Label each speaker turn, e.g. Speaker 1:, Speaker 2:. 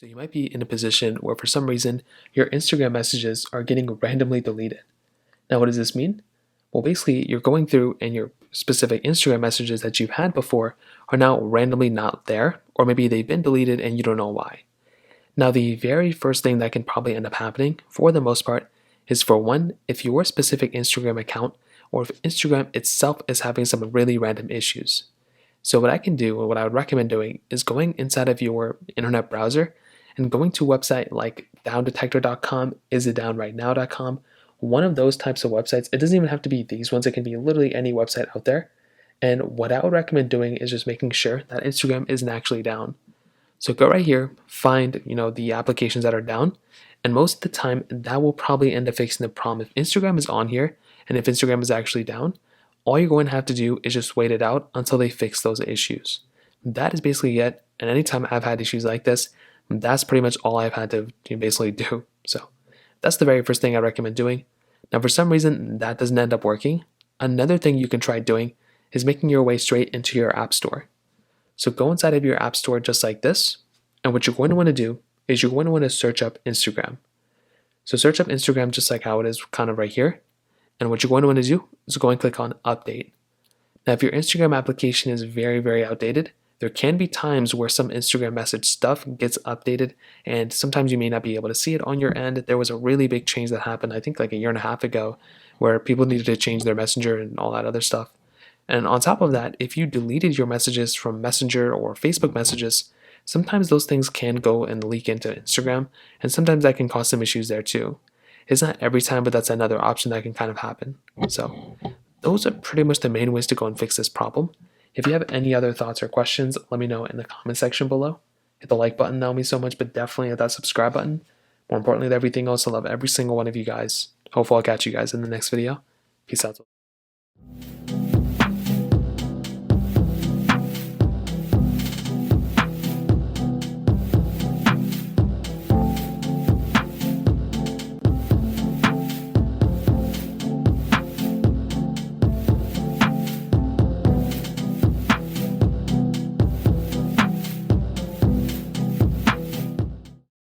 Speaker 1: So you might be in a position where for some reason your Instagram messages are getting randomly deleted. Now, what does this mean? Well, basically, you're going through and your specific Instagram messages that you've had before are now randomly not there, or maybe they've been deleted and you don't know why. Now, the very first thing that can probably end up happening, for the most part, is for one, if your specific Instagram account or if Instagram itself is having some really random issues. So what I can do, or what I would recommend doing, is going inside of your internet browser and going to a website like downdetector.com, isitdownrightnow.com, one of those types of websites. It doesn't even have to be these ones, it can be literally any website out there. And what I would recommend doing is just making sure that Instagram isn't actually down. So go right here, find the applications that are down, and most of the time that will probably end up fixing the problem. If Instagram is on here and if Instagram is actually down, all you're going to have to do is just wait it out until they fix those issues. That is basically it. And anytime I've had issues like this, that's pretty much all I've had to basically do. So that's the very first thing I recommend doing. Now, for some reason, that doesn't end up working. Another thing you can try doing is making your way straight into your app store. So go inside of your app store just like this. And what you're going to want to do is you're going to want to search up Instagram. So search up Instagram just like how it is kind of right here. And what you're going to want to do is go and click on update. Now, if your Instagram application is very, very outdated, there can be times where some Instagram message stuff gets updated, and sometimes you may not be able to see it on your end. There was a really big change that happened, I think like a year and a half ago, where people needed to change their messenger and all that other stuff. And on top of that, if you deleted your messages from Messenger or Facebook messages, sometimes those things can go and leak into Instagram, and sometimes that can cause some issues there too. It's not every time, but that's another option that can kind of happen. So those are pretty much the main ways to go and fix this problem. If you have any other thoughts or questions, let me know in the comment section below. Hit the like button, that would mean so much, but definitely hit that subscribe button. More importantly than everything else, I love every single one of you guys. Hopefully I'll catch you guys in the next video. Peace out.